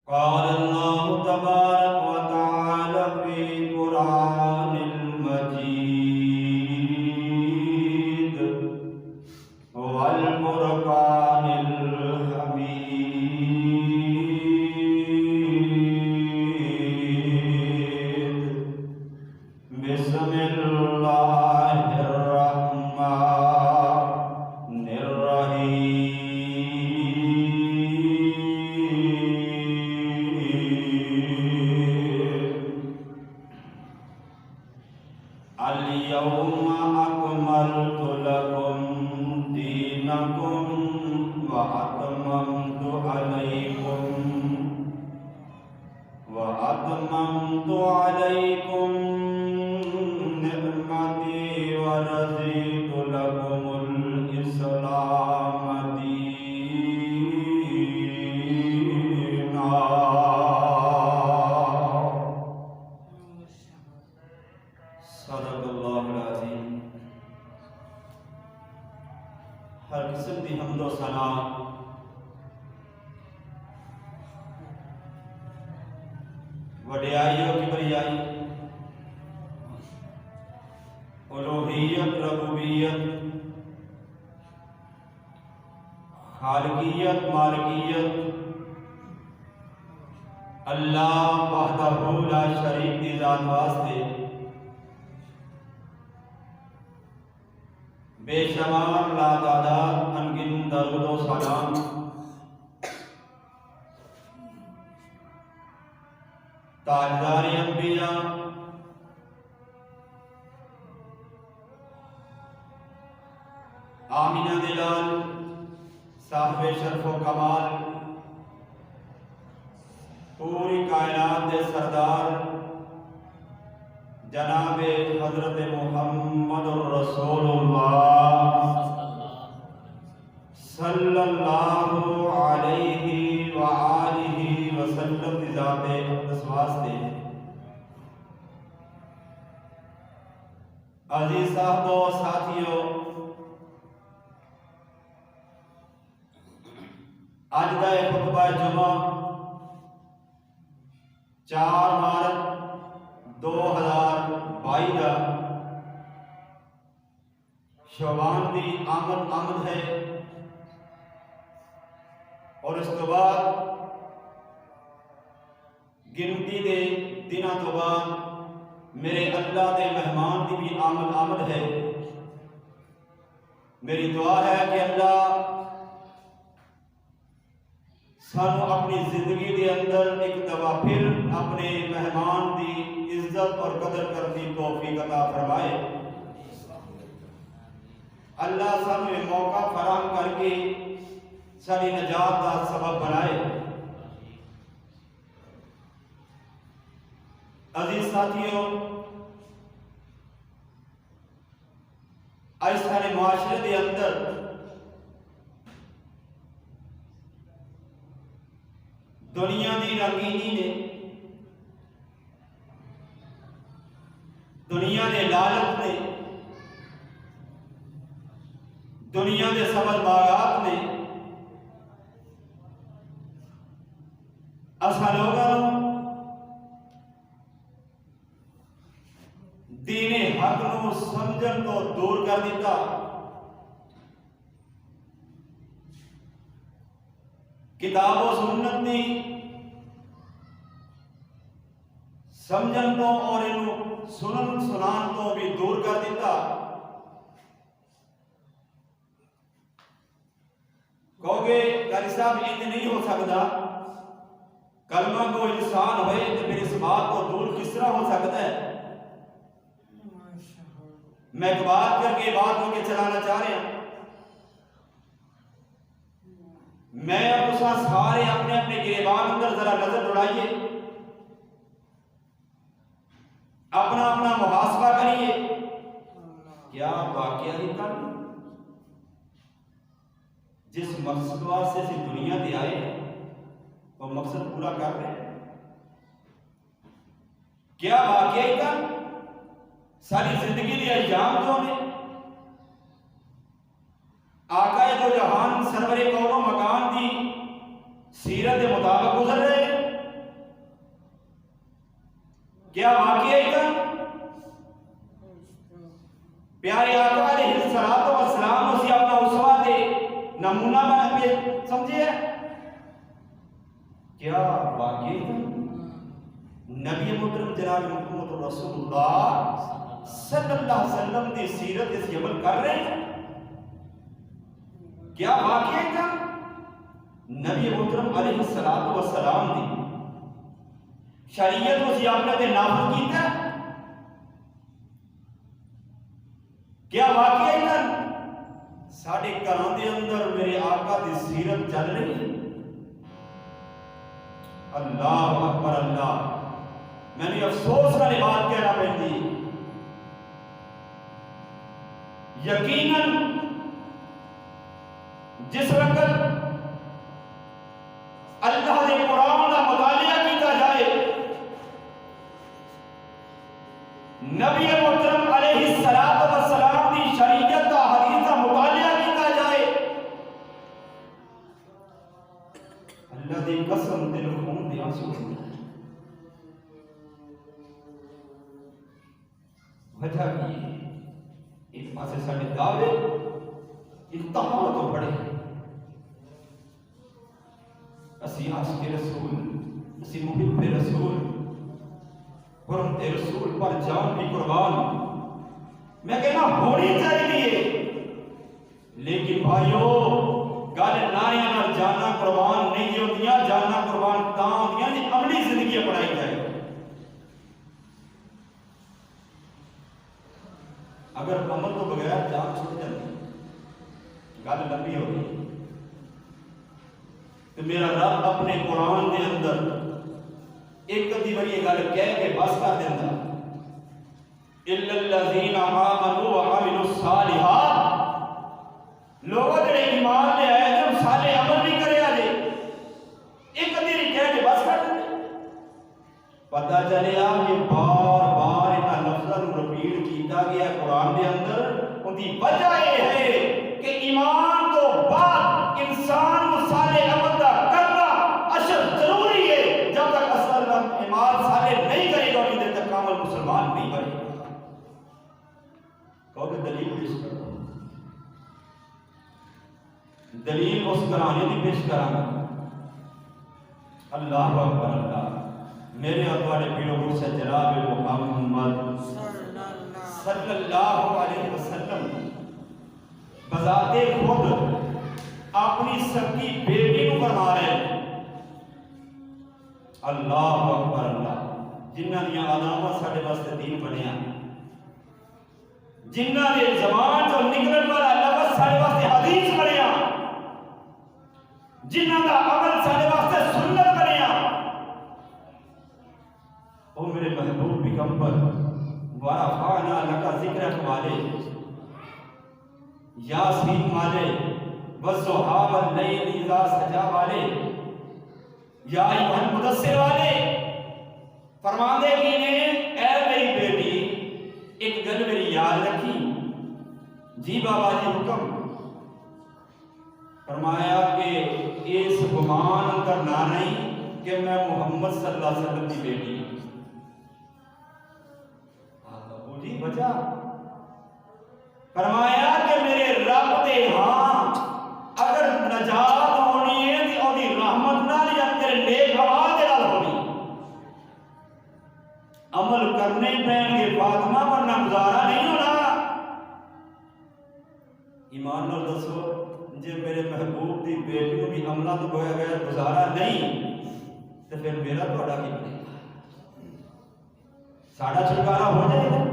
قال الله تبارك وتعالى في القرآن المجيد والفرقان الحميد بسم الله الرحمن الرحيم اليوم أكملت لكم دينكم وأتممت عليكم نعمتي ورضيت لكم الإسلام دينا. صدق اللہ العظیم. ہر قسم کی حمد و ثنا وڈیائی و کبریائی الوہیت ربوبیت خالقیت مالکیت اللہ وحدہ لا شریک دی ذات واسطے بے شمار لا تعداد انگن درود و سلام تاجدار انبیاء آمینہ دلال صاحب شرف و کمال پوری کائنات دے سردار جناب حضرت محمد الرسول اللہ صلی اللہ علیہ وآلہ وسلم دی ذات اقدس واسطے عزیز صاحبو ساتھیو آج دا خطبہ جمعہ 4 مارچ 2022 دا شعبان دی آمد ہے اور اس تو بعد گنتی دے دنوں تو بعد میرے اللہ دے مہمان دی بھی آمد ہے. میری دعا ہے کہ اللہ سانو اپنی زندگی دے اندر ایک دفعہ پھر اپنے مہمان دی عزت اور قدر کرنے کی توفیق عطا فرمائے. اللہ سانو یہ موقع فراہم کر کے ساری نجات کا سبب بنائے. عزیز ساتھیوں، اس سارے معاشرے دے اندر دنیا دی رنگینی نے، دنیا دے لالچ نے، دنیا دے سبز باغات نے اساں لوگوں دین حق نو سمجھن تو دور کر دیتا. کتاب و سنت دی سمجھن تو اور انہوں سنان تو بھی دور کر دیتا. کہوگے قاری صاحب یہ نہیں ہو سکتا، کلمہ کو انسان ہوئے تو پھر اس بات کو دور کس طرح ہو سکتا ہے؟ میں ایک بات کر کے بات ہو کے چلانا چاہ رہا ہوں. میں اور تساں سارے اپنے اپنے گریبان اندر ذرا نظر دوڑائیے، اپنا اپنا محاسبہ کریے. کیا واقعہ ہی کر جس مقصد واسطے سے دنیا دے آئے ہیں وہ مقصد پورا کر رہے ہیں؟ کیا واقعہ ہی کر ساری زندگی دی ایام جو نے آقا دو جہان سرور کون و مکان دی سیرت مطابق گزر رہے ہیں؟ کیا واقعہ ہی تھا؟ پیارے آقا علیہ الصلوۃ والسلام اسے اپنا اسوہ دے نمونہ بنا کے سمجھے کیا واقعہ تھا؟ نبی محترم جناب محمد رسول اللہ صلی اللہ علیہ وسلم کی سیرت اس عمل کر رہے ہیں کیا واقعہ تھا؟ نبی محترم علیہ الصلوۃ والسلام دی شریعت کو سیاقت نافذ کیتا کیا واقعہ ہی تھا؟ ساڑھے گھراں دے اندر میرے آقا دی سیرت چل رہی ہے اللہ اکبر اللہ میں نے افسوس کا بات کہنا پڑتی یقیناً جس وقت اللہ نے قرآن کا مطالعہ کیتا جائے نبی محترم علیہ الصلوۃ والسلام کی شریعت کا حدیث کا مطالعہ کیتا جائے اللہ دی قسم دل خون دے آنسو وجہ کی ایک پاسے ساڑھے دعوے انتہا تو بڑے اسی عاشق رسول اسی محب رسول حرمت رسول پر جان بھی قربان میں کہنا ہونی چاہیے لیکن بھائیو گل ناریاں نال جانا قربان نہیں ہوندیاں جانا قربان تاں ہوندیاں جی عملی زندگی اپنائی جائے اگر عمل تو بغیر جان چھوٹ جاتی گل لمبی ہو گئی تو میرا رب اپنے قرآن کے اندر ایک کدی باری یہ گل کہہ کے بس کر دیتا الا الذین آمنوا وعملوا الصالحات لوگوں جڑے ایمان لے آئے جب صالح عمل نہیں کرے آجے ایک کدی کہہ کے بس کر دیتا پتہ چلے آپ کہ بار بار انہا لفظاً رپیٹ کیتا گیا قرآن کے اندر ان کی وجہ یہ ہے کہ ایمان تو بعد انسان صالح عمل کا کرنا اشد ضروری ہے جب تک اصل ایمان صالح نہیں کرے گا انہیں تک کامل مسلمان نہیں بنے گا کہو کہ دلیل پیش کرو دلیل اس کرانے کی پیش کرانا اللہ اکبر اللہ میرے اطوار پیڑوں سے جناب محمد صلی اللہ علیہ وسلم بذات خود اپنی سب کی بیٹی کو فرما رہے ہیں اللہ اکبر اللہ جنہ دیا علامات ساڑھے واسطے دین بنیا جنہ نے زبان جو نکلن والا لفظ ساڑھے واسطے حدیث بنیا جنہ کا عمل ساڑھے واسطے سنت بنیا او میرے محبوب پیغمبر ورفعنا لکا ذکرک والے یاسین والے والضحی واللیل اذا سجا والے یا ایوہ المدثر والے فرماندے کی نے اے میری بیٹی ایک گل میری یاد رکھی جی بابا جی حکم فرمایا کہ اس گمان کرنا نہیں کہ میں محمد صلی اللہ علیہ وسلم کی بیٹی جی بچا فرمایا کہ میرے رب دے ہاں اگر نجات ہونی ہے تو اوہدی رحمت نال یا تیرے نیک عمل دے نال ہونی عمل کرنے پہن گے فاطمہ ورنہ گزارا نہیں ہونا ایمان نال دسو جے میرے محبوب دی بیٹی کو بھی عملہ تو گویا گیا گزارا نہیں تو پھر میرا تھوڑا کی بنے گا ساڑھا چھٹکارا ہو جائے گا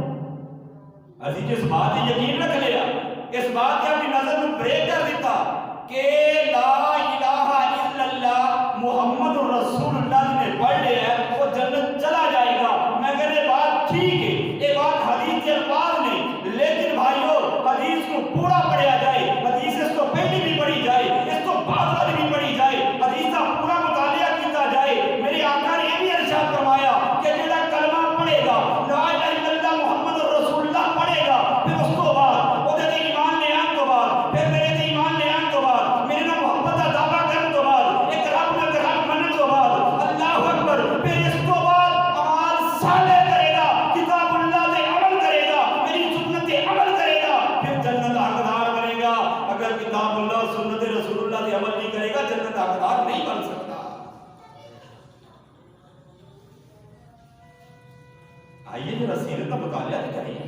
عزیز اس بات ہی یقین رکھ لیا اس بات کی اپنی نظر میں بریک کر دیتا کہ لا الہ الا اللہ محمد رسول اللہ نے پڑھ لیا ہے وہ جنت چلا جائے گا میں کہنے بات ٹھیک ہے یہ بات حدیث کے الفاظ نہیں لیکن بھائیو حدیث کو پورا پڑھیا جائے حدیث اس کو پہلی بھی پڑھی جائے اس کو بعد والی بھی پڑھی جائے حدیث کا پورا مطالعہ کیتا جائے میرے آقا نے یہ بھی ارشاد فرمایا کہ جڑا کلمہ پڑھے گا لا الہ الا اللہ محمد رسول اللہ پڑھے گا پھر اس کو بعد وہ دے ایمان لے آن کو بعد پھر میرے دے ایمان لے آن کو بعد میرے نہ محبت کا دعویٰ کرن کو بعد ایک رب منن کو بعد اللہ اکبر پھر اس کو بعد اعمال صالح کرے آئیے ذرا سیرت کا مطالعہ کریے،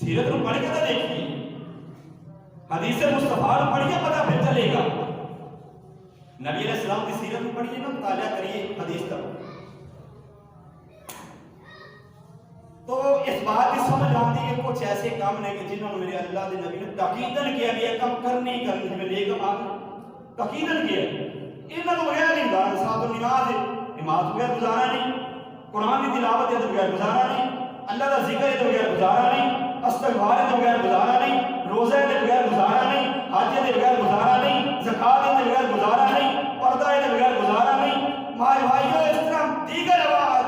سیرت کو پڑھ کے تو دیکھیے، حدیث مصطفیٰ کو پڑھیے، پتہ پھر چلے گا۔ نبی علیہ السلام کی سیرت کو پڑھیے نا، مطالعہ کریے حدیث کا، تو اس بات کی سمجھ آتی ہے کہ کچھ ایسے کام نے کہ جنہوں نے میرے اللہ کے نبی نے تاکیدن کیا بھی یہ کام کرنے ہی کرنے، میں لے کر آگے تاکیدن کیا، انہوں نے بغیر نہیں گزارا، ساتھ نماز ہے، نماز بغیر گزارا نہیں، قرآن کی تلاوت ہے تو بغیر گزارا نہیں، اللہ کا ذکر ہے تو بغیر گزارا نہیں، استغفار ہے تو بغیر گزارا نہیں، روزہ ہے تو بغیر گزارا نہیں، حج ہے تو بغیر گزارا نہیں، زکات ہے تو بغیر گزارا نہیں، پردہ ہے تو بغیر گزارا نہیں۔ مائے بھائیو، اس طرح دیگر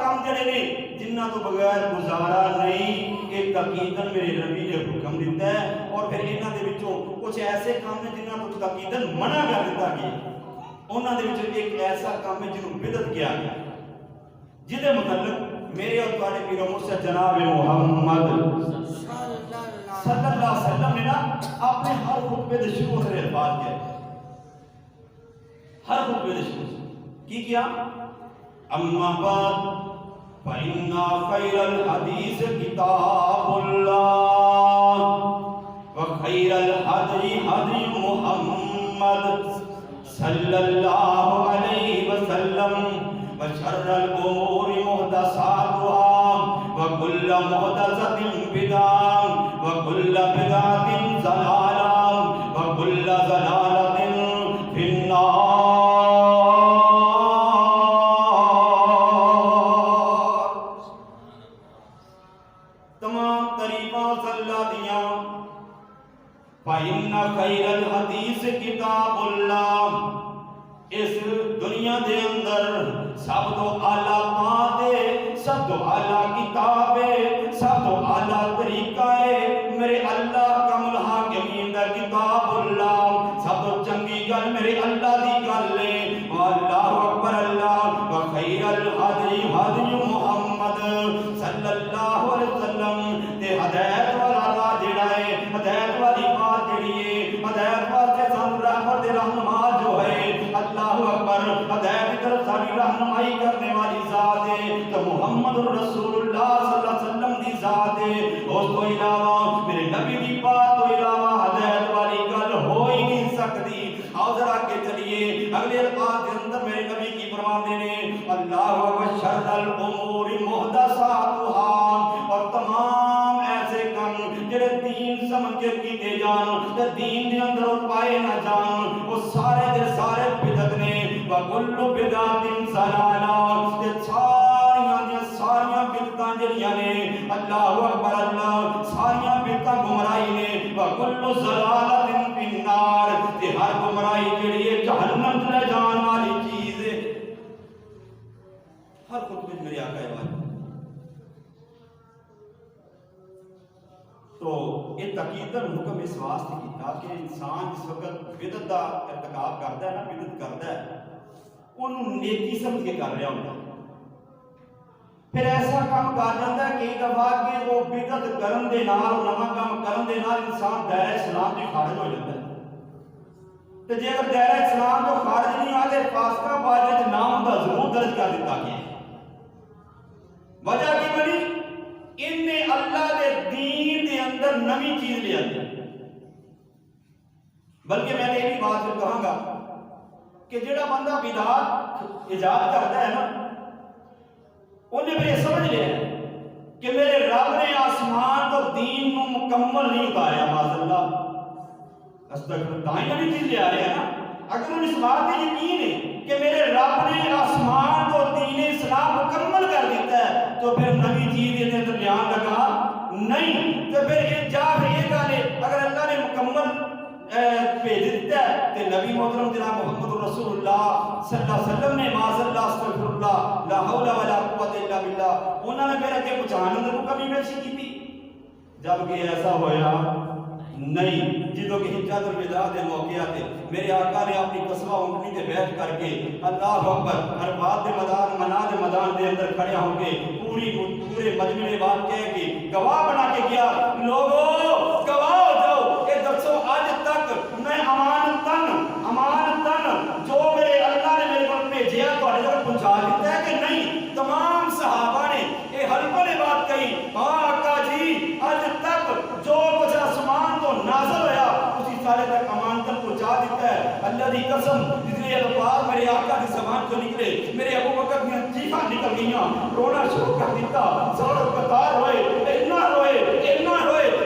کام جڑے نے جنہ تو بغیر گزارا نہیں، ایک تاکیدن میرے نبی نے حکم دیتا ہے، اور پھر انہاں دے وچوں کچھ ایسے کام نے جنہ تو تاکیدن منع کر دیتا گیا، انہاں دے وچوں ایک ایسا کام ہے جنہوں بدعت کیا گیا، جدے متعلق میرے اور تواڈے پیر و مرشد جناب محمد صلی اللہ علیہ وسلم نے نا اپنے ہر خطبے دے شروع سے الفاظ کیا، ہر خطبے دے شروع سے کی کیا؟ اما بعد فإن خير الحديث كتاب الله وخير الهدي هدي محمد صلى الله عليه وسلم وشر الأمور محدثاتها وكل محدثة بدعة وكل بدعة ضلالة وكل ضلالة في النار۔ فَإِنَّ خَيْرَ الْحَدِيثِ کتاب اللہ، اس دنیا دے اندر سب تو اعلیٰ بات ہے، سب تو اعلیٰ کتاب ہے، سب تو اعلیٰ طریقہ ہے میرے اللہ کامل حاکمین دا کتاب اللہ، سب تو چنگی گل میرے اللہ دی گل ہے، اللہ اکبر اللہ۔ وخیر الہدی ہدی محمد صلی اللہ علیہ وسلم، تے ہدایت والا راہ جڑا ہے، ہدایت والی بات جڑی ہے، ہدایت واسطے سانو رحمت رہنما جو ہے، اللہ اکبر، ہدایت کی طرف ساری رہنمائی کرنے والی ذات ہے تو محمد رسول اللہ صلی اللہ علیہ وسلم دی ذات ہے، اس کو علاوہ میرے نبی دی بات تو علاوہ ہدایت والی گل ہو ہی نہیں سکتی۔ آؤ ذرا کے چلیے اگلے الفاظ کے اندر میرے نبی کی فرماتے ہیں اللہ اکبر، شر الامور محدثاتها، اور تمام ایسے کام جڑے دین سمجھ کے کیتے جان تے دین دے اندر پائے نہ جان، وہ سارے دے سارے بدعت نے، وکل بدعت ضلالہ، تے ساریاں بدعتاں جڑیاں نے، اللہ اکبر اللہ، ساریاں بدعتاں گمراہی نے، وکل ضلالۃ فی النار، تے ہر گمراہی جڑی ہے جہنم لے جان والی چیز ہے۔ ہر خطبے میرے آقا ہے تو یہ تقیدن حکم اس واسطے کیتا کہ انسان جس وقت بدعت کا ارتکاب کرتا ہے نا، بدعت کرتا ہے، انہوں نیکی سمجھ کے کر رہا ہوتا ہے، پھر ایسا کام کر جاتا ہے کئی دفعہ کہ وہ بدعت کرن دے نال، نواں کام کرن دے نال انسان دائرہ اسلام سے خارج ہو جاتا ہے، تو جے اگر دائرہ اسلام جو خارج نہیں آتے فاسقہ باجت نام دا ضرور درج کر دیتا گیا۔ وجہ کی بنی ان نے اللہ دے دین دے اندر نوی چیز لے آتی، بلکہ میں نے یہ بھی بات پھر کہاں گا کہ جڑا بندہ بدعات ایجاد کرتا ہے نا، انہیں پھر یہ سمجھ لیا کہ میرے رب نے آسمان تو دین کو مکمل نہیں اتاریا، معاذ اللہ، استغفر، دائیں نوی چیز لے آ رہے ہیں نا۔ اگر انہیں اس بات میں یقین ہے کہ میرے رب نے آسمان کو دین اسلام مکمل کر دیتا ہے تو پھر نبی چیز یہ اندر بیان لگا نہیں، تو پھر یہ جا یہ گالے اگر اللہ نے مکمل بھیج دیتا ہے تو نبی محترم جناب محمد رسول اللہ صلی اللہ علیہ وسلم نے معاذ اللہ استغفر اللہ لا حول ولا قوت الا باللہ، انہوں نے پھر اگے پہنچانے اندر کو کمی بیشی کی تھی، جبکہ ایسا ہویا نہیں۔ جدوں کہ حجۃ الوداع دے موقع آتے میرے آقا نے اپنی قصبہ اونٹنی تے بیٹھ کر کے اللہ اکبر عرفات دے میدان، منا دے میدان دے اندر کھڑے ہو کے پورے مجمع بات کہہ کے گواہ بنا کے کیا، لوگو گواہ ہو جاؤ، اے دسو آج تک میں امانتاً جو میرے اللہ نے میرے کو بھیجیا تہاڈے تک پہنچا دیتا ہے کہ نہیں؟ تمام صحابہ نے یہ ہر اللہ دی قسم جتنے الفاظ میرے آقا کی زبان کو نکلے میرے ابو بکر کی چیخاں نکل گئیاں رونا شروع کر دیتا زور قطار ہوئے اتنا روئے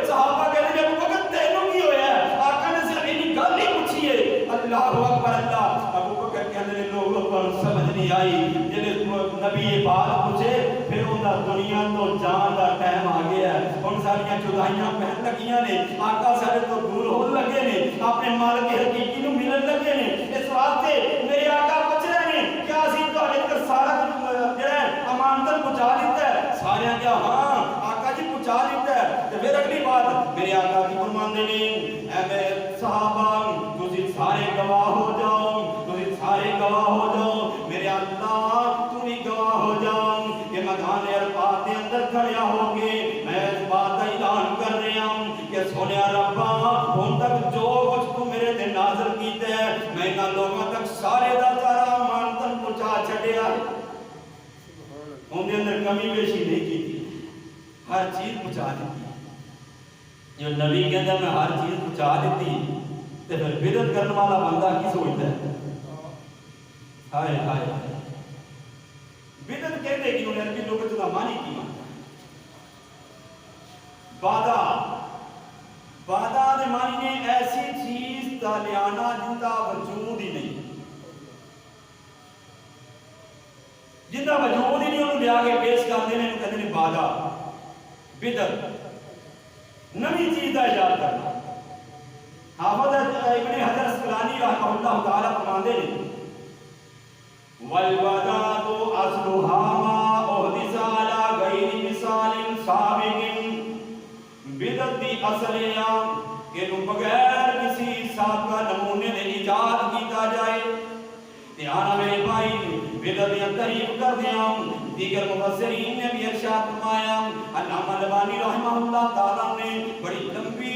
صحابہ کہتے ہیں ابو بکر تینوں کی ہویا ہے آقا نے صرف انہی گل ہی پوچھی ہے اللہ اکبر اللہ ابو بکر کہتے ہیں لوگوں کو سمجھ نہیں آئی جنہیں نبی یہ بات پوچھے پھر انہاں دنیا تو جان دا ٹائم آ گیا ہے ان ساریاں جدائیاں پہن لگیاں نے آقا سارے تو دور ہون لگے نے اپنے مال کے حقیقی نو ملن لگے نے اس واسطے میرے آقا پوچھ رہے ہیں کیا اسی تہاڈے تک سارا جڑا امانت پہنچا دیتا ہے سارے کیا ہاں آقا جی پہنچا دیتا ہے تے پھر اگلی بات میرے آقا کی فرماندے نے اے میرے صحابہ تسی سارے گواہ ہو جاؤ تسی سارے گواہ ہو جاؤ میرے اللہ تو بھی گواہ ہو جاؤ کہ میدان عرفات کے اندر کھڑیا ہو کے میں اس بات کا اعلان کر رہا ہوں کہ سونیا ربا ہن تک جو کچھ تو میرے تے نازل کیتا ہے میں انہاں لوگوں تک سارے دا سارا امانتن پہنچا چھڈیا ان دے اندر کمی بیشی نہیں کی ہر چیز پہنچا دیتی جو نبی کہتا ہے میں ہر چیز پہنچا دیتی تے پھر بدعت کرنے والا بندہ کی سوچتا ہے ہائے ہائے بدعت کہتے کہ انہوں نے عربی لوگوں سے مانی کی مانتا بادہ نے مانی نے ایسی چیز تالیانا جن کا وجود ہی نہیں جن کا وجود ہی نہیں انہوں لیا کے پیش کر دینے انہوں کہتے ہیں بادہ بدعت نمی چیز کا ایجاد کرنا حافظ ابن حجر اسقلانی رحمہ اللہ تعالیٰ فرماندے نے والوداد اصلها ما احدث على غیر مثال سابق بدعت دی اصل ہے کہ بغیر کسی سابقہ نمونے نے ایجاد کیتا جائے دھیان میرے بھائی بدعت دی تعریف کر دیا دیگر مفسرین نے بھی ارشاد فرمایا علامہ البانی رحمہ اللہ تعالیٰ نے بڑی لمبی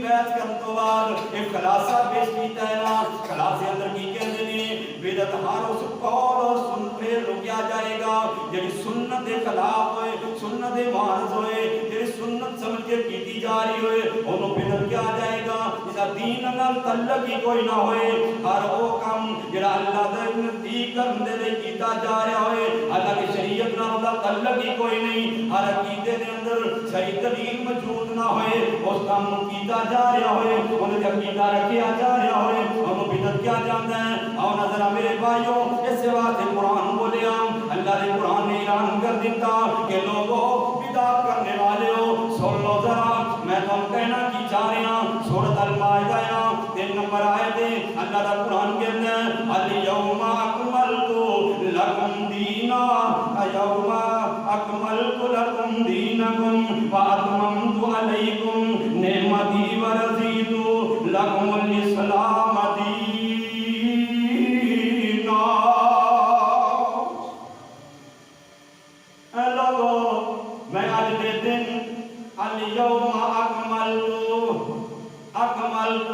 بحث کرنے تو بعد ایک خلاصہ پیش کیتا ہے نا خلاصے اندر کی کہتے ہیں بدعت ہر اس قول اور سن پہ رکیا جائے گا جڑی سنت کے خلاف ہوئے سنت معارض ہوئے جڑی سنت سمجھ کے کیتی جا رہی ہوئے انہوں بدعت کیا جائے گا جسا دین نال تعلق ہی کوئی نہ ہوئے ہر وہ کام جڑا اللہ دے نزدیک کرنے دے کیتا جا رہا ہوئے اللہ کی شریعت نال دا تعلق ہی کوئی نہیں ہر عقیدے دے اندر صحیح دلیل موجود نہ ہوئے اس کام نو کیتا جا رہا ہوئے انہوں نے عقیدہ رکھیا جا رہا ہوئے انہوں بدعت کیا جانتا ہے اور نظر میرے بھائیوں اس سے بات قرآن بولیا اللہ نے قرآن نے اعلان کر دیتا کہ لوگوں بدعت کرنے والے ہو سن لو ذرا میں تم کہنا کی چاہ رہا ہوں سورۃ المائدہ 3 نمبر آیت اللہ کا قرآن کہتا ہے الیوم اکملت لکم دینا الیوم اکملت لکم دینکم واتممت علیکم نعمتی ورضیت لکم الاسلام دینا اے لوگو میں آج دے دن الیوم اکملت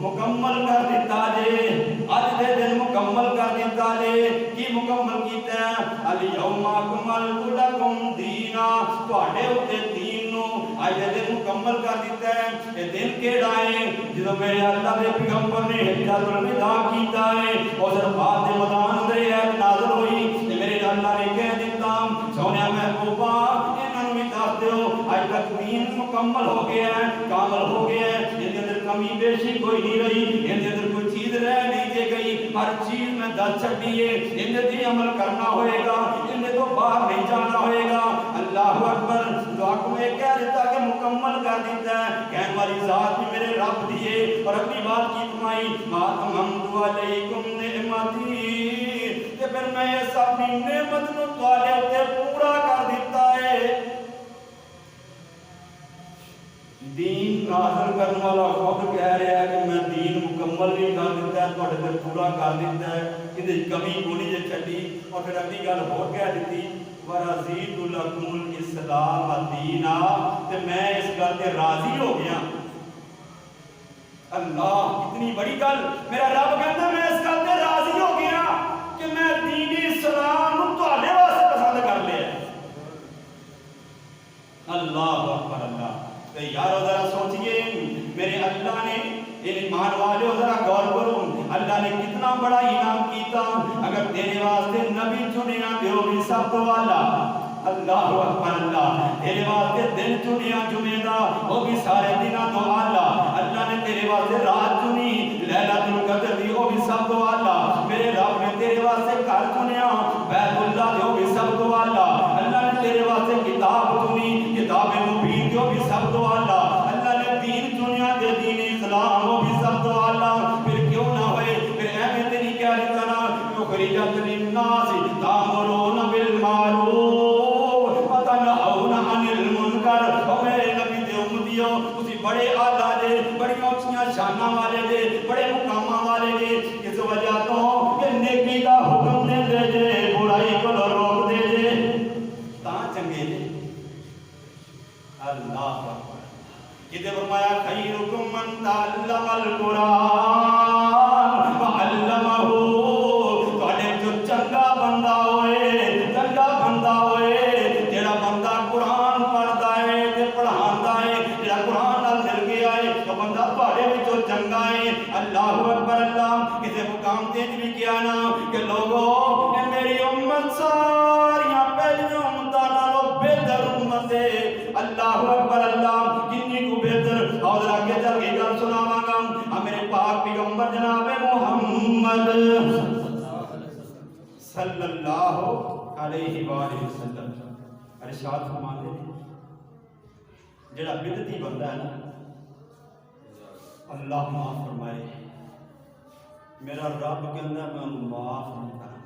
مکمل کر دیتا جے آج دے دن مکمل کر دیتا جے کی مکمل کیتا ہے الیوم اکملت لکم دینا تواڈے اوتے دین نو آج دے دن مکمل کر دیتا ہے یہ دن کیڑا ہے جدوں میرے اللہ دے پیغمبر نے حجۃ الوداع کیتا ہے اور عرفات دے میدان اندر ایت نازل ہوئی تے میرے اللہ نے کہہ دیتا سونیا محبوبا انہاں نوں بھی دس دیو اج تک دین مکمل ہو گیا ہے کامل ہو گیا ہے ان دے اندر کمی بیشی کوئی نہیں رہی ان دے اندر کوئی چیز رہ نہیں دے گئی ہر چیز میں دس چھڈی ہے ان دے عمل کرنا ہوئے گا ان دے تو باہر نہیں جانا ہوئے گا اللہ اکبر دعا کو میں کہہ دیتا کہ مکمل کر دیتا ہے کہنے والی ذات بھی میرے رب دیے اور اپنی بات کی فرمائی واتممت علیکم نعمتی کہ پھر میں اس اپنی نعمت نو تواڈے اوتے پورا کر دیتا ہے دین نازل کرنے والا خود کہہ رہا ہے کہ میں دین مکمل نہیں کر دیتا ہے تواڈے تے پورا کر دیتا ہے یہ کمی کوئی جے چھڈی اور پھر اگلی گل ہور کہہ دیتی ورضیت لکم الاسلام دینا تے میں اس گل تے راضی ہو گیا اللہ اتنی بڑی گل میرا رب کہتا میں اس گل تے راضی ہو گیا کہ میں دین اسلام نو تواڈے واسطے پسند کر لیا اللہ اکبر اللہ تے یارو ذرا سوچئے میرے اللہ نے ایمان والے ذرا غور کرو تیرے واسطے نبی چنیا دیو بھی سب تو والا اللہ اکبر اللہ تیرے واسطے دن چنیا جمعہ دا وہ بھی سارے دنوں تو آلہ اللہ نے تیرے واسطے رات چنی لیلۃ القدر دی وہ بھی سب تو آلہ میرے رب نے تیرے واسطے گھر چنیا بیت اللہ دی وہ بھی سب تو آلہ اللہ نے تیرے واسطے کتاب چنی کتاب مبین دی وہ بھی سب تو آلہ اللہ نے دین چنیا دے دین اسلام وہ بھی سب تو آلہ پھر کیوں نہ ہوئے پھر اہم تیری کیا رکھنا اخرجت للناس تامرون بالمعروف وتنہون عن المنکر او میرے نبی دے امتیو تسی بڑے آلہ دے بڑی اونچیاں شاناں والے دے بڑے مقاماں والے دے اس وجہ تو کہ نیکی دا حکم دے دے جے برائی کو روک دے جے تاں چنگے جے اللہ اکبر کتے فرمایا خیرکم من تعلم القرآن وعلمہ تواڈے جو چنگا بندہ ہوئے جڑا بندہ قرآن پڑھدا ہے تے پڑھاندا ہے جڑا قرآن نال مل گیا ہے تو بندہ تواڈے وچوں چنگا ہے اللہ اکبر اللہ کسے مقام تے بھی کیا نا کہ لوگو اے میری امت ساریاں پہلیاں امتاں نالوں بہتر امت ہے اللہ اکبر اللہ کتنی کو بہتر اور آگے چل کے گل سناواں گا میرے پاک پیغمبر جناب محمد صلی اللہ علیہ وآلہ وسلم ارشاد فرماتے ہیں جڑا بدعتی بندہ ہے نا اللہ معاف فرمائے میرا رب کہندا میں انہوں معاف نہیں کروں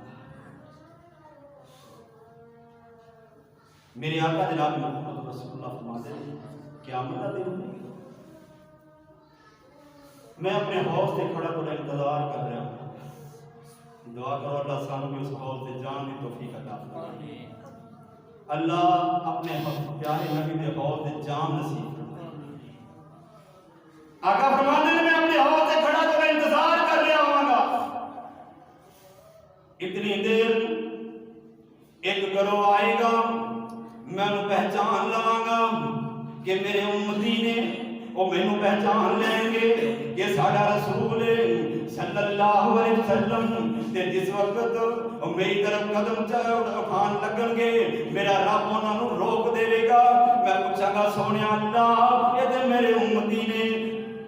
میرے آقا جناب محمد رسول اللہ فرماتے ہیں قیامت کا دن میں اپنے حوض سے کھڑا کھڑا انتظار کر رہا ہوں دعا کرو اللہ سانو بھی اس حوض سے جان دی توفیق عطا فرمائے اللہ اپنے پیارے نبی دے حوض سے جان نصیب فرمائے آقا فرماتے ہیں میں اپنے حوض سے کھڑا کھڑا انتظار کر رہا ہوں گا اتنی دیر ایک گروہ آئے گا میں انہوں پہچان لواں گا کہ میرے امتی نے وہ میں پہچان لیں گے کہ ساڑھا رسول صلی اللہ علیہ وسلم تے جس وقت میری طرف قدم اٹھان لگن گے میرا رب انہوں نے روک دے گا میں پوچھا گا سونے اللہ یہ تے میرے امتی نے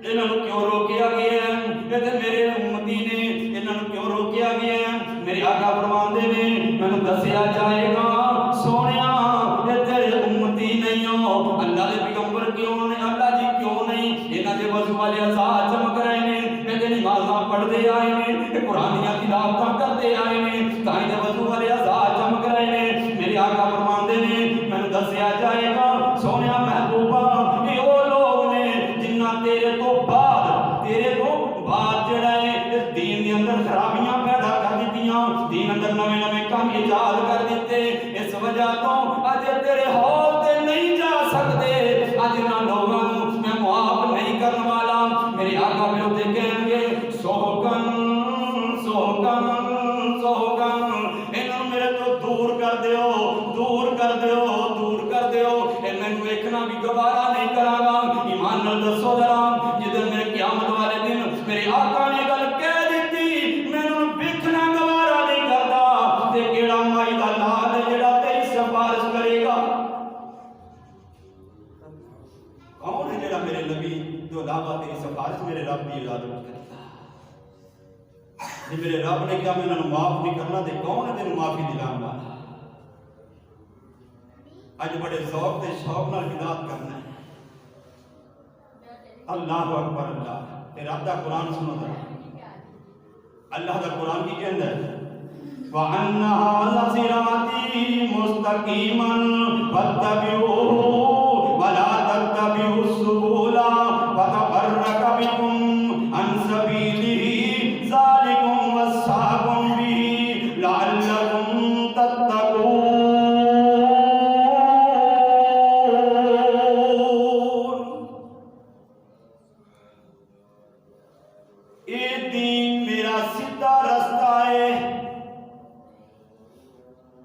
انہوں نے کیوں روکیا گیا ہے یہ تے میرے امتی نے انہوں نے کیوں روکیا گیا ہے میرے آقا فرماندے نے میں نے دسیا جائے گا سونیا یہ تیرے امتی نہیں ہو اللہ دے پیغمبر کیوں نہیں اللہ جی کیوں نہیں انہاں دے وضو والے آزاد چمک رہے ہیں یہ نمازاں پڑھتے آئے ہیں قرآنیاں تلاوتاں کرتے آئے ہیں تائیں دے وضو والے آزاد چمک رہے ہیں میرے آقا فرماندے نے میں نے دسیا جائے گا سونیا محبوبہ یہ وہ لوگ نے جنہاں تیرے تو بعد جڑا ہے اس دین دے اندر خرابیاں پیدا کر دیتیاں دین اندر نویں نویں کام ایجاد کر دیتے اس وجہ تو اج تیرے حوض تے نہیں جا سکتے اج نہ لوگوں میں معاف نہیں کرنے والا میرے آقا میرے تے کہیں گے سوکن انہوں میرے تو دور کر دیو میں ویکھنا بھی گوارا نہیں کراں گا ایمان نال دسو ذرا جدن میرے قیامت والے دن میرے آقا نے گل کہہ دیتی مینوں ویکھنا گوارا نہیں کردا تے کیڑا مائی دا لال جڑا تیری سفارش کرے گا کون ہے جڑا میرے نبی جو علاوہ تیری سفارش میرے رب دی اجازت کرے گا جی میرے رب نے کہا میں انہوں معاف نہیں کرنا تے کون ہے تینوں معافی دلاؤں گا اج بڑے ذوق تے شوق نال ہدایت کرنا ہے اللہ اکبر اللہ تے رب دا قرآن سنو ذرا اللہ دا قرآن کی کہندا ہے وَأَنَّ هَذَا صِرَاطِي مُسْتَقِيمًا فَاتَّبِعُوهُ وَلَا تَتَّبِعُوا السُّبُلَ فَتَفَرَّقَ بِكُمْ عَنْ سَبِيلِهِ ذَلِكُمْ وَصَّاكُمْ بِهِ لَعَلَّكُمْ تَتَّقُونَ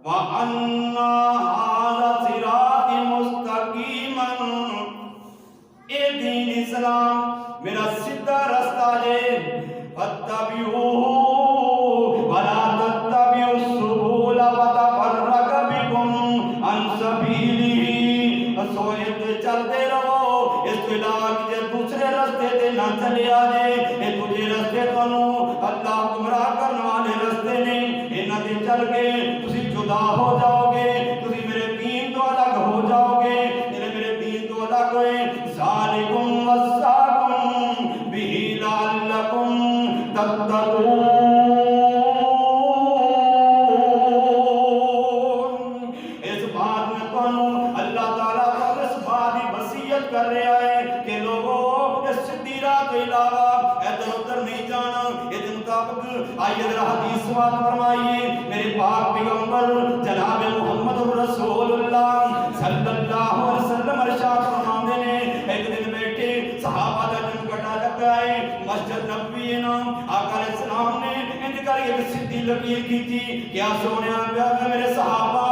وَأَنَّ هَذَا صِرَاطِ مُسْتَقِيمًا اے دین اسلام میرا سیدھا رستہ ہے فَاتَّبِعُوهُ وَلَا تَتَّبِعُوا جدا ہو جاؤ گے، تسی میرے دین تو الگ ہو جاؤ گے، میرے دین تو الگ ہوئے۔ ذالکم وصاکم بہ لعلکم تتقون، اس بات میں تانوں اللہ تعالیٰ اس بات کی وصیت کر رہا ہے کہ لوگوں اس سدھی راہ کے علاوہ ادھر ادھر نہیں جانا۔ اس مطابق آئیے ذرا حدیث سماعت فرمائیے، میرے پاک پیغمبر جناب محمد رسول اللہ صلی اللہ علیہ وسلم ارشاد فرماتے ہیں، ایک دن بیٹھے صحابہ کا جن گٹا لگا ہے مسجد نبوی نا، آقا علیہ السلام نے انج کر ایک سدھی لکیر کی تھی، کیا سونے آگیا میرے صحابہ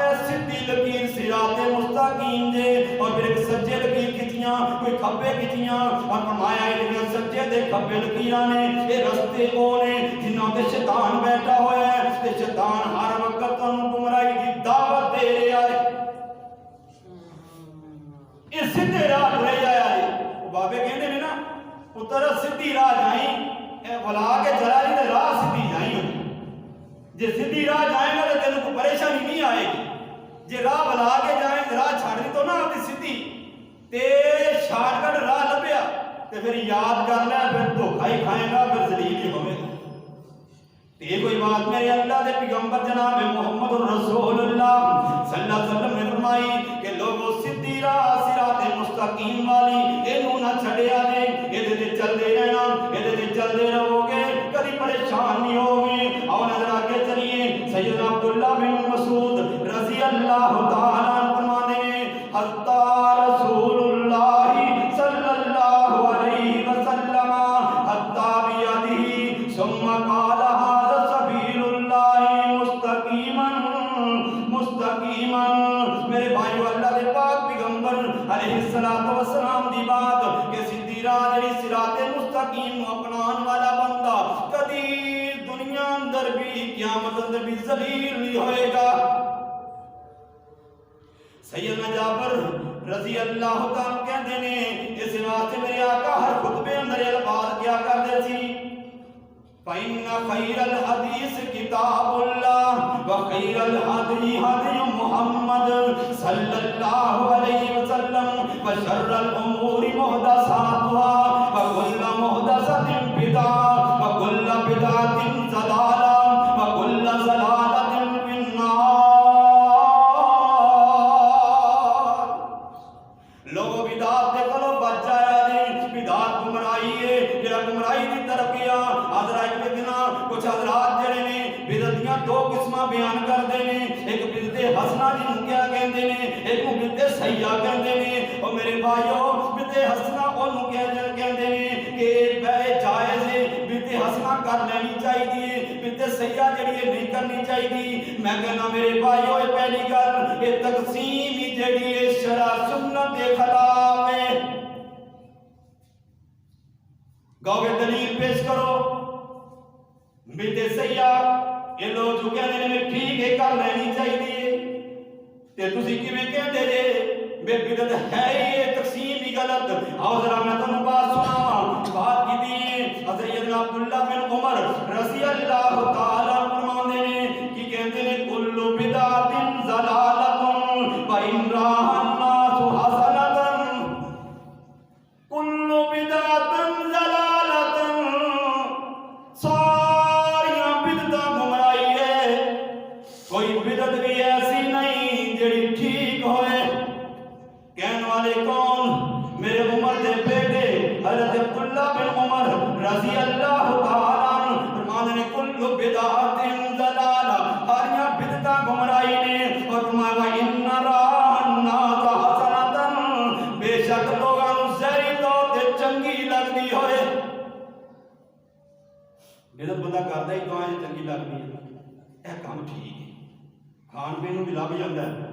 اے سدھی لکیر صراط مستقیم دے، اور پھر ایک سجے لکیر کھچیاں کوئی کھبے کھچیاں، اور فرمایا ہے سجے دے کھبے لکیراں نے یہ رستے او نے جنہاں تے شیطان بیٹھا ہوا ہے، تے شیطان ہر وقت تانوں گمراہی دی دعوت دے رہا ہے۔ اس سدھے راہ رہ جایا ہے، وہ بابے کہندے نے نا پتر سدھی راہ جائیں اے بلا کے جلالی دے راہ سدھی جائیں، جے سدھی راہ جائیں گا تو تینوں کو پریشانی نہیں آئے گی، جے راہ بلا کے جائیں راہ چھاڑ دی تو نہ آتی سدھی تے شارٹ کٹ راہ لبیا تے پھر یاد کر لے، پھر دھوکا ہی کھائے گا، پھر ذلیل ہی ہوئے گا۔ یہ کوئی بات میرے اللہ دے پیغمبر جناب محمد رسول اللہ صلی اللہ علیہ وسلم نے فرمائی کہ لوگوں سدھی راہ صراط مستقیم والی اینوں نہ چھڑیا جے، ایدے تے چلدے رہنا، ایدے تے چلدے رہو گے، کبھی پریشان نہیں ہوگے۔ اور نظر آگے چلیے، سیدنا عبداللہ بن مسعود رضی اللہ تعالیٰ عنہ فرماتے ہیں، حتی رسول اللہ صلی اللہ علیہ وسلم حتی بیدہ ثم قال هذا سبیل اللہ مستقیما۔ میرے بھائیو، اللہ دے پاک پیغمبر علیہ السلام دی بات کہ سدھی راہ جڑی صراط مستقیم اپنان والا بندہ کدی دنیا اندر بھی قیامت اندر بھی ذلیل نہیں ہوئے گا۔ سیدنا جابر رضی اللہ تعالیٰ کہتے ہیں، اس واسطے میرے آقا ہر خطبے اندر الفاظ کیا کرتے تھی، فَإِنَّ خَيْرَ الْحَدِيثِ كِتَابُ اللَّهِ وَخَيْرَ الْهَدْيِ هَدْيُ مُحَمَّدٍ صَلَّى اللَّهُ عَلَيْهِ وَسَلَّمَ وَشَرَّ الْأُمُورِ مُحْدَثَاتُهَا وَكُلُّ مُحْدَثَةٍ بِدْعَةٌ وَكُلُّ بِدْعَةٍ ضَلَالَةٌ وَكُلُّ ضَلَالَةٍ فِي النَّارِ۔ لوگوں بدعات دے کولوں بچ جایا جی، بدعات گمراہی ہے، جڑا گمراہی دی طرف گیا۔ حضرات دیکھنا کچھ حضرات جڑے نے بدعتیاں دو قسماں بیان کردے نے، ایک بدعت حسنہ جنوں کیا کہندے نے، ایک بدعت سیئہ کہندے نے۔ او میرے بھائیو، بدعت حسنہ اونوں کہندے نے کہ بے جائز ہے، بدعت حسنہ کر لینی چاہیے، بدعت سیئہ جڑی ہے نہیں کرنی چاہیے۔ میں کہنا میرے بھائیو، یہ پہلی گل یہ تقسیم ہی جڑی ہے شرع سنت کے خلاف ہے۔ گاؤں دلیل پیش کرو، بدعت سیئہ یہ لوگ جو کہتے ہیں ٹھیک ہے کر لینی چاہیے، تے تسی کیویں کہندے جے بے بدعت ہے یہ تقسیم ہی غلط۔ آؤ ذرا میں تانوں بات سناواں، بات کیتی ہے حضرت عبداللہ بن عمر رضی اللہ تعالیٰ فرماندے نے کہ کہندے نے کل بدعت ضلالۃ وَإِنْ رَآہَا النَّاسُ حَسَنَةً، کل بدعت ضلالۃ، ساریاں بدعتاں گمراہی ہے، کوئی بدعت بھی ایسی نہیں جڑی ٹھیک ہوئے۔ کہنے والے کون؟ میرے عمر دے بیٹے حضرت عبداللہ بن عمر رضی اللہ تعالیٰ عنہ فرماتے ہیں کل بدعت ضلالہ، ساریاں بدعتاں گمراہی نے، اور فرمایا وَإِنَّ رَآهَا النَّاسَ حَسَنَةً، بے شک لوگاں نوں ظاہری طور تے چنگی لگدی ہوئے۔ بدعت بندہ کردا ہی تو ہے چنگی لگدی ہے، اے کام ٹھیک ہے، کھان پین نوں ملا بھی جاندا ہے،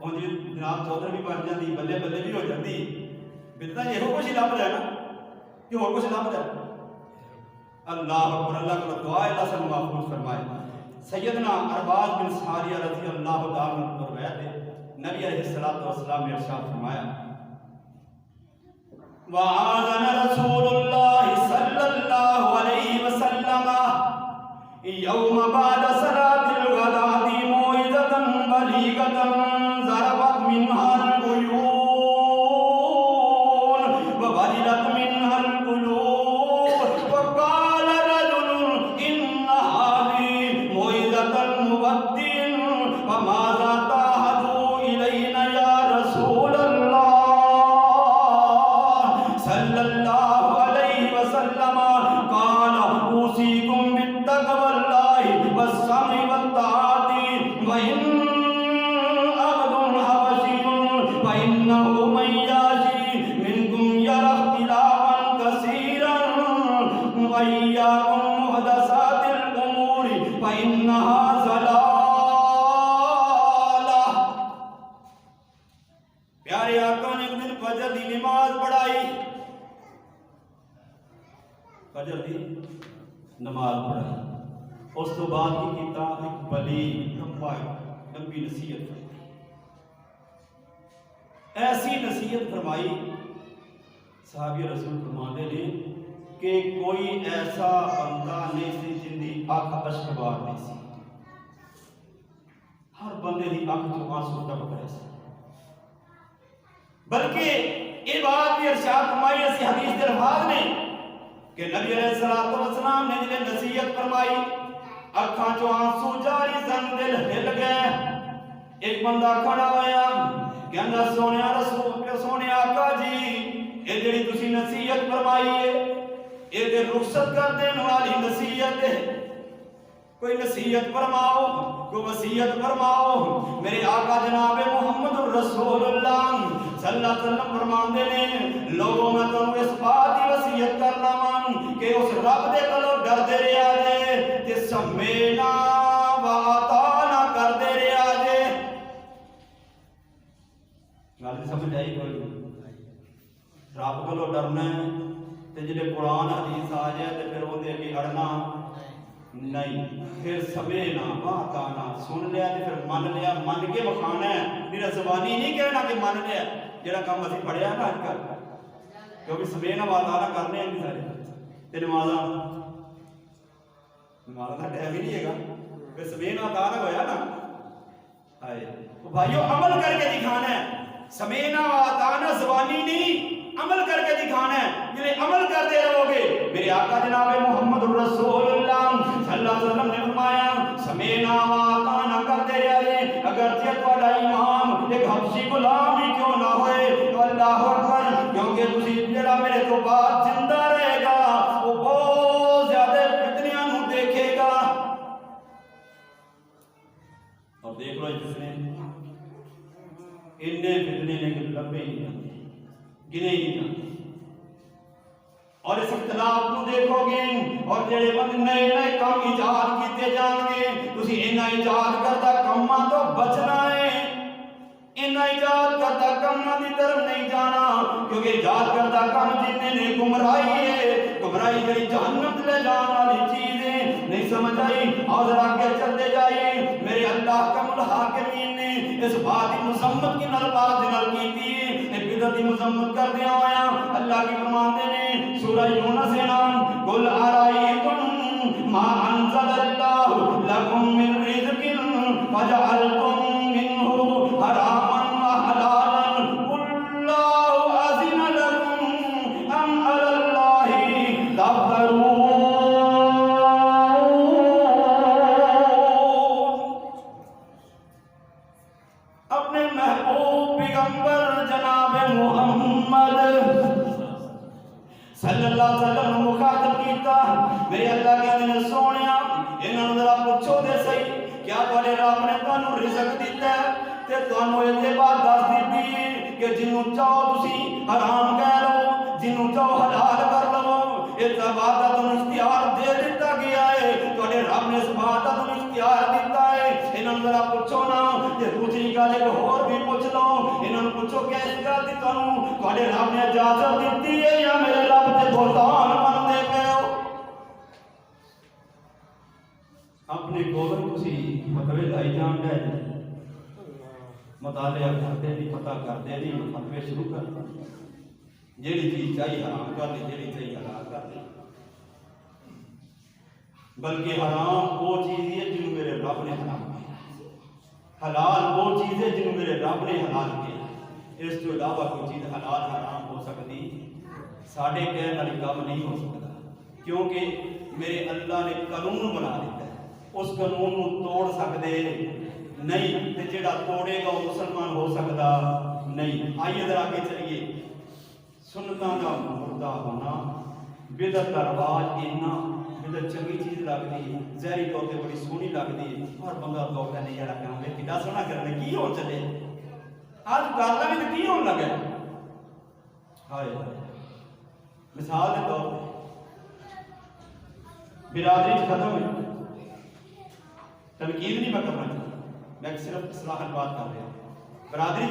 اون جی جناب چودھر بھی بن جاندی، بلے بلے بھی ہو جاندی۔ بدعت یہ کچھ ہی لبدا ہے نا کہ اور کچھ لبدا ہے؟ اللہ اکبر، اللہ کو دعا اللہ سے محفوظ فرمائے۔ سیدنا ارباز بن ساریہ رضی اللہ تعالیٰ عنہ کو روایت ہے، نبی علیہ السلام نے ارشاد فرمایا وَآذَنَ رَسُولُ اللَّهِ صَلَّى اللَّهُ عَلَيْهِ وَسَلَّمَ يَوْمَ بَعْدَ صَلَاةِ الْغَدَاةِ مَوْعِظَةً حديقة ضربت منها العيون ووجلت منها القلوب وقال رجل إن هذه موعظة المودع فماذا تعهدوا إلينا يا رسول الله صلى الله عليه وسلم قال أوصيكم بالتقوى الله والسمع والطاعة وإن عبد حبشي فإنه من يعش منكم يرى اختلافا كثيرا وإياكم محدثات الأمور فإنها ضلالة. پیارے آقا نے ایک دن فجر دی نماز پڑھائی، فجر دی نماز پڑھائی، اس تو بعد کی کیتا ایک بلی لمبی نصیحت فرمائی. ایسی نصیحت فرمائی صحابی رسول فرماتے نے کہ کوئی ایسا بندہ نہیں سی جن دی اکھ اشکبار نہیں سی، ہر بندے دی اکھ چوں آنسو ٹپک رہے سی. بلکہ یہ بات بھی ارشاد فرمائی ایسی حدیث کے الفاظ نے کہ نبی علیہ السلام نے جنہیں نصیحت فرمائی اکھاں چوں آنسو جاری سن، دل ہل گئے. ایک بندہ کھڑا ہویا کہندا سونے رسول سونے آقا جی یہ جڑی تسی نصیحت فرمائی ہے یہ تے رخصت کر دین والی نصیحت ہے، کوئی نصیحت فرماؤ، کوئی وصیت فرماؤ. میرے آقا جناب محمد رسول اللہ صلی اللہ علیہ وسلم فرماندے نے لوگوں میں تانوں اس بات دی وصیت کرنا مان کہ اس رب دے کولوں ڈردے رہیا جے تے سمینا و اطاعنا کردے رہیا جے. گل سمجھ آئی کوئی؟ رب کولوں ڈرنا ہے تے جڑے قرآن حدیث آ جائے تے پھر اودے اگے اڑنا نہیں، پھر سمینا و اطاعنا سن لیا تے پھر من لیا، من کے وکھانا ہے، میرا زبانی نہیں کہنا کہ من لیا. جڑا کام اسی پڑھیا نا اج کل کیونکہ سمینا و اطاعنا کرنے ہیں سارے تے نمازاں کا ٹائم ہی نہیں ہے گا پھر سمینا و اطاعنا ہویا نا. ہائے تو بھائیو عمل کر کے دکھانا ہے، سمینا و اطاعنا زبانی نہیں، عمل کر کے دکھانا ہے. جنہیں عمل کرتے رہو گے میرے آقا جناب محمد رسول اللہ صلی اللہ علیہ وسلم نے فرمایا سمینا و اطاعنا کرتے رہے اگرچہ تہاڈا امام ایک حبشی غلام ہی کیوں نہ ہوئے تو اللہ اکبر، کیونکہ تسی جڑا میرے تو بعد زندہ رہے گا وہ بہت زیادہ فتنیاں نوں دیکھے گا. اور دیکھ لو فتنے اتنے فتنے نے کہ لمبے ہی نہیں جاتے، گنے ہی نہیں جاتے. اور اس اختلاف کو دیکھو گے اور جڑے بند نئے نئے کام ایجاد کیتے جان گے تسی انہاں ایجاد کرتا کاماں تو بچنا ہے، انہاں ایجاد کرتا کاماں دی طرف نہیں جانا کیونکہ ایجاد کرتا کام جننے نے گمراہی ہے، گمراہی جڑی جہنم لے جان والی چیز ہے. نہیں سمجھ آئی؟ اور ذرا آگے چلتے جائیے. میرے اللہ کا الحاکمین نے اس بات کی مذمت کی الفاظ نال کیتی ہے، بدعت کی مذمت کر دیا ہویا. اللہ کی فرماتے نے سورہ یونس نام قل ارائیتم ما انزل اللہ لکم من رزق فجعلتم منہ حراما وحلالا قل اللہ اذن لکم ام علی اللہ تفترون. اپنے محبوب پیغمبر جناب محمد صلی اللہ علیہ وسلم مخاطب کیتا میرے اللہ کے دن سونیا انہاں نوں ذرا پوچھو تے صحیح کیا تہاڈے رب نے تانوں رزق دتا ہے تے تانوں اس دے بعد دس دتی کہ جنوں چاہو تسی حرام کہہ لو جنوں چاہو حلال کر لو. اس بات دا تانوں اختیار دے دتا گیا ہے، تہاڈے رب نے اس بات دا تانوں اختیار دتا ہے. انہاں نوں ذرا پوچھو نا تے دوسری گل ایک ہور بھی پوچھ لو، انہاں نوں پوچھو کہ اس گل دی تانوں تہاڈے رب نے اجازت دتی ہے یا میرے رب تے بہتان بنتے پے ہو. اپنے کول تسی فتوی لائی جان دے مطالعہ کرتے نہیں، پتہ کرتے نہیں، فتوی شروع کر جیڑی چیز چاہیے حرام کر دی، جیڑی چاہیے حلال کر دی. بلکہ حرام وہ چیز ہے جنہوں میرے رب نے حرام کیا. حلال وہ چیز ہے جنہوں میرے رب نے حلال کیا، اس تو علاوہ کوئی چیز حلال حرام ہو سکتی ساڑھے کہنے والی کام نہیں ہو سکتا، کیونکہ میرے اللہ نے قانون بنا دیتا ہے، اس قانون کو توڑ سکتے نہیں، تے جڑا توڑے گا وہ مسلمان ہو سکتا نہیں۔ آئیے ذرا آگے چلیے، سنتاں کا مردہ ہونا، بدعت کا رواج اینا، بدعت چنگی چیز لگتی، ظاہری طور پہ بڑی سونی لگتی، اور بندہ کہتا نہیں یار کام ہے کڈا سونا کرنے کی ہو چلے آج گالا بھی تو کی ہون لگا ہائے مثال کے طور پہ برادری ختم ہے، تنقید نہیں میں کرنا چاہتا، میں صرف اصلاح بات کر رہا ہوں، برادری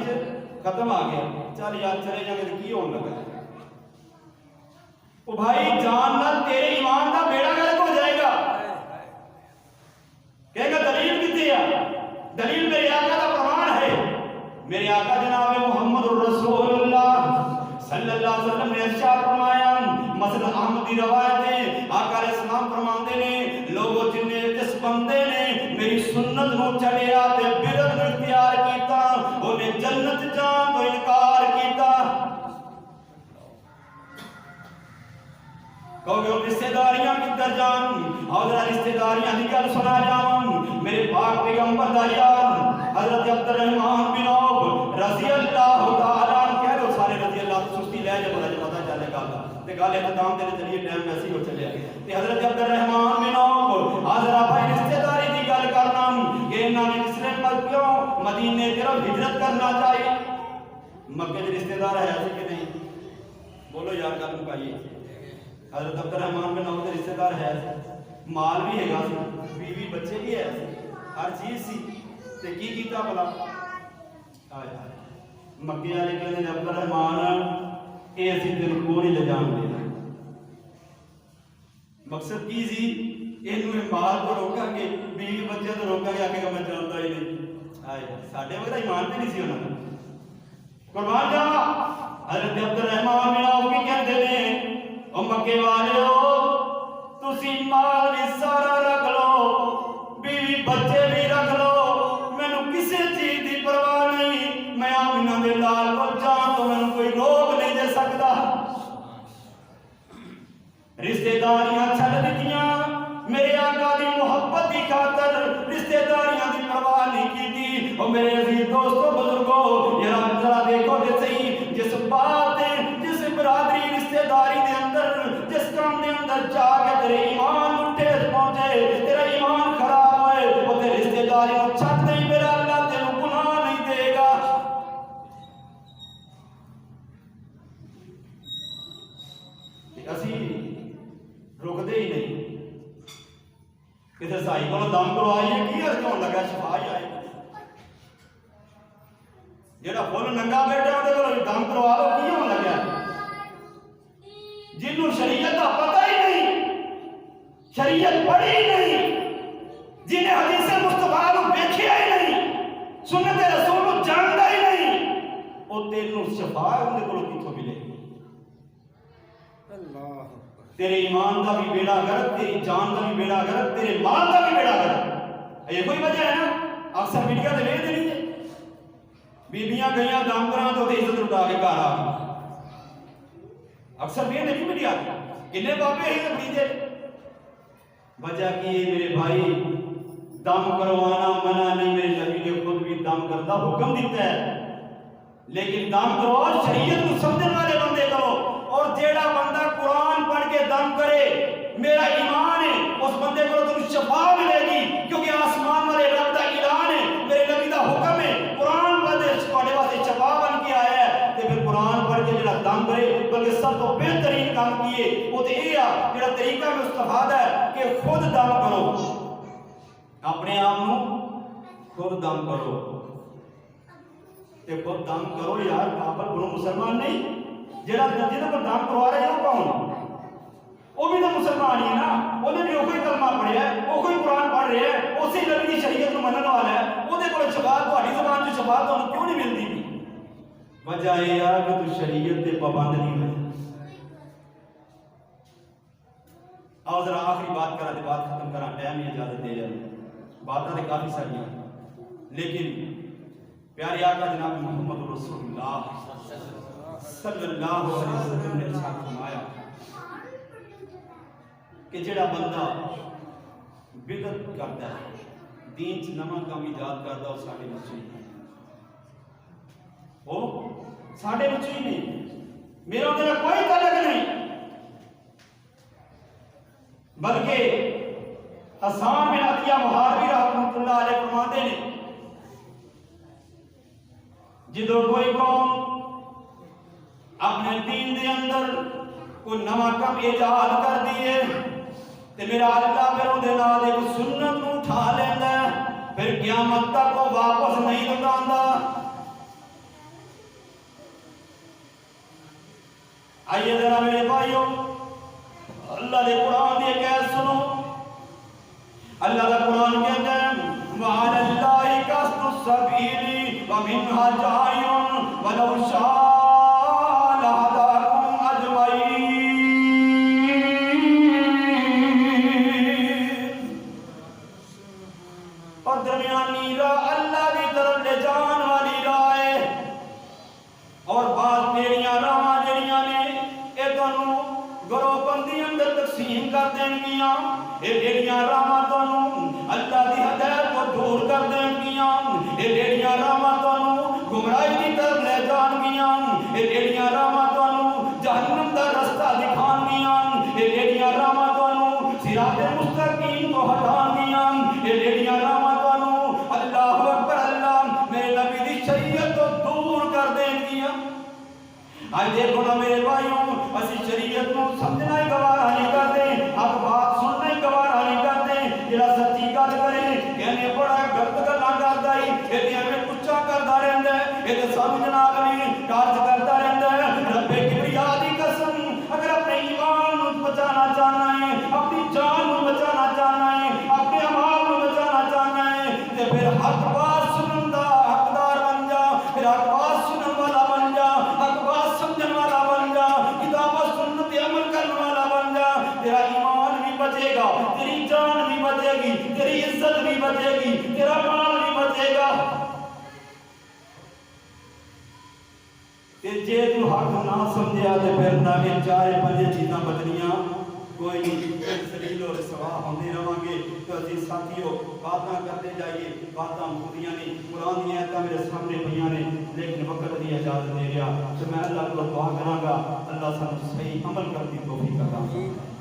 ختم آ گیا، چل یار چلے جائیں گے تو کی ہون لگا وہ بھائی جان نہ تیرے ایمان کا بیڑا غرق ہو جائے گا، کہے گا دلیل کتنی ہے؟ دلیل میرے آقا کا فرمان ہے، میرے آقا جناب محمد الرسول اللہ صلی اللہ علیہ وسلم نے ارشاد فرمایا، مسند احمد کی روایت ہے، آقا علیہ السلام فرماندے نے لوگوں جن نے جس بندے نے میری سنت نو چلیا تے بدعت نو اختیار کیتا انہیں جنت جان تو انکار کیتا۔ کہو گے رشتہ داریاں کدھر جان، اور ذرا رشتہ داریاں کی گل سنا جاواں، میرے پاک پیغمبر دا یار حضرت عبد الرحمن بن عوف رضی اللہ تعالیٰ عنہ، کہہ دو سارے رضی اللہ، سستی لے جا پتہ چلے گا تے گل اختتام دے چلیے ٹائم ویسے ہی ہو چلے تے حضرت عبد الرحمن بن عوف حضرت بھائی رشتہ داری دی گل کرنا کہ انہاں نے اسلام پر کیوں مدینے کی طرف ہجرت کرنا چاہیے، مکے دے رشتہ دار ہے کہ نہیں؟ بولو یار گل مکائیے۔ حضرت عبد الرحمن بن عوف کے رشتہ دار ہے، مال بھی ہے گا سی، بیوی بچے بھی ہے، ہر چیز سی، تے کی کیتا بلا مکے والے کہتے ہیں عبد الرحمن اے اسی تین کو نہیں لے جان دینا، مقصد کی سی یہ مال تو روکا گے، بیوی بچے تو روکا گے، آگے کا میں جانتا ہی نہیں، ساڈے وقت ایمان بھی نہیں سی انہوں نے قربان جاوا۔ حضرت عبد الرحمن بن عوف کی کہتے ہیں او مکے والے ہو تسی مال بھی سارا رکھ لو، بیوی بچے بھی رکھ لو، مینوں کسی چیز دی پرواہ نہیں، میں آمنہ دے لال کو جان تو مینوں کوئی روک نہیں دے سکتا۔ رشتہ داریاں چھڈ دتیاں، میرے آقا دی محبت دی خاطر رشتہ داریاں دی پرواہ نہیں کیتی۔ او میرے عزیز دوستو بزرگو، ذرا دیکھو تے صحیح، جس بات جس برادری رشتہ داری دے اندر جس کام دے اندر جا کے تیرے ایمان ٹھیس پہنچے، تیرا ایمان خراب ہوئے، وہ تیرے رشتہ داری کو چھٹ نہیں، میرا اللہ تیرے گناہ نہیں دے گا۔ اسی رکدے ہی نہیں، کسی سائی کو دم کروائیے کی عرض کیوں لگا شفا ہی آئے، جیڑا فل ننگا بیٹھا ہوتے کو دم کروا لو کی ہون لگا، جنہوں شریعت کا پتہ ہی نہیں، شریعت پڑھی ہی نہیں، جنہیں حدیث مصطفیٰ کو دیکھیا ہی نہیں، سنت رسول کو جانتا ہی نہیں، وہ تینوں شفا ان کو کتوں ملے گی؟ تیرے ایمان کا بھی بیڑا غرق، تیری جان کا بھی بیڑا غرق، تیرے مال کا بھی بیڑا غرق۔ یہ کوئی وجہ ہے نا؟ اکثر میڈیا تے ویکھ نہیں ہے بیبیاں گئیاں دم کراں تو عزت لٹا کے گھر آ گئی، اکثر ویکھ نہیں میڈیا کنے بابے ہیں بڑی وجہ کی ہے میرے بھائی، دم کروانا منع نہیں، میرے نبی نے خود بھی دم کرتا حکم دیتا ہے، لیکن دم کرو شریعت کو سمجھنے والے بندے کرو، اور جیڑا بندہ قرآن پڑھ کے دم کرے میرا ایمان ہے اس بندے کو تم شفا ملے گی، کیونکہ آسمان والے رب کا اعلان ہے، میرے نبی کا حکم ہے، قرآن پڑھنے واسطے شفا بن کے آیا ہے، تے پھر قرآن پڑھ کے جیڑا دم کرے بلکہ سب تو بہترین کام کیے وہ تو یہ ہے جیڑا طریقہ میں استفادہ ہے کہ خود دم کرو، اپنے آپ خود دم کرو، تے خود دم کرو یار، کافر بنو مسلمان نہیں، جیڑا جنہوں کو دم کروا رہے ہیں وہ کون؟ وہ بھی تو مسلمان ہی ہے نا، انہیں بھی وہی کلمہ پڑھیا ہے، وہ کوئی قرآن پڑھ رہے ہیں، اسی نبی کی شریعت کو مننے والا ہے، وہ دے کوئی شفاعت تہاڈی زبان جو شفاعت انہوں کیوں نہیں ملتی بھی؟ وجہ یہ ہے کہ تو شریعت تے پابند نہیں ہوئے۔ اور ذرا آخری بات کرا تے بات ختم کرا، ٹائم ہی اجازت دے رہے ہیں، باتاں تے کافی ساری ہیں، لیکن پیارے آقا جناب محمد رسول اللہ صلی اللہ علیہ وسلم نے ارشاد فرمایا کہ جڑا بندہ بدعت کرتا ہے، دین چ نواں کام ایجاد کرتا، وہ ساڈے وچ ہی نہیں، وہ ساڈے وچ ہی نہیں، میرا اندر کوئی تعلق نہیں۔ بلکہ حسان بن عطیہ محاربی رحمۃ اللہ علیہ فرماتے ہیں جدو کوئی قوم اپنے دین دے اندر کوئی نواں کم ایجاد کر دیے تے میرا اللہ پھر اندے نال ایک سنت نو اٹھا لیندا ہے، پھر قیامت تک وہ واپس نہیں لوٹاندا۔ آئیے ذرا میرے بھائیوں، اللہ دے قرآن دی ایک آیت سنو۔ اللہ کا قرآن کہتا ہے وَعَلَى اللَّهِ قَصْدُ السَّبِيلِ وَمِنْهَا جَائِرٌ وَلَوْ شَاءَ لَهَدَاكُمْ أَجْمَعِينَ۔ اور درمیانی راہ اللہ کی طرف لے جان والی راہ ہے، اور بعض ٹیڑیاں راہ جڑیاں نے اے تانوں گروہ بندی اندر تقسیم کر دین گیاں، اے ٹیڑیاں راہ تانوں اللہ دی ہدایت کو دور کر دین گیاں، اے ٹیڑیاں راہ تانوں گمراہی کی طرف لے جان گیاں، اے ٹیڑیاں راہ تانوں جہنم دا رستہ دکھان گیاں، اے ٹیڑیاں راہ تانوں صراط مستقیم کو ہٹان گیاں، اے ٹیڑیاں راہ تانوں اللہ اکبر اللہ میرے نبی دی شریعت کو دور کر دین گیاں۔ آج دیکھو نا میرے بھائیوں، اسی شریعت کو سمجھنا ہی گوارا نہیں کرتے، اب بات سننا ہی گوارا نہیں کرتے، جڑا سچی گل کرے کہنے بڑا غلط گلاں کردا ہے، ایدی میں کچا کردا رہندا ہے، اے تے سمجھنا نہیں کارج کردا رہندا ہے۔ رب کبریا دی قسم، اگر اپنے ایمان نو بچانا چاہنا ہے، اپنی جان نو بچانا چاہنا ہے، اپنے اعمال نو بچانا چاہنا ہے، تے پھر حق بات سنن دا حقدار بن جا، پھر حق بات سنن والا بن جا، حق بات سمجھن والا بن جا، کتاب و سنت عمل کرنے والا بن جا، تیرا ایمان بھی بچے گا، تیری جان بھی بچے گی، تیری عزت بھی بچے گی، تیرا مال بھی بچے گا۔ جے تو حق نہ سمجھیا تے پھر نہ چارے پنجے چیزاں بچنیاں کوئی نہیں، سلیل اور سواہ ہوندے رہاں گے۔ تو عزیز ساتھیو، باتاں کرتے جائیے، باتاں پوریاں نہیں، قرآن دی آیتاں میرے سامنے پیاں نے، لیکن وقت دی اجازت دے رہا، تو میں اللہ کو دعا کراں گا اللہ سانوں صحیح عمل کرنے دی توفیق عطا فرمائے۔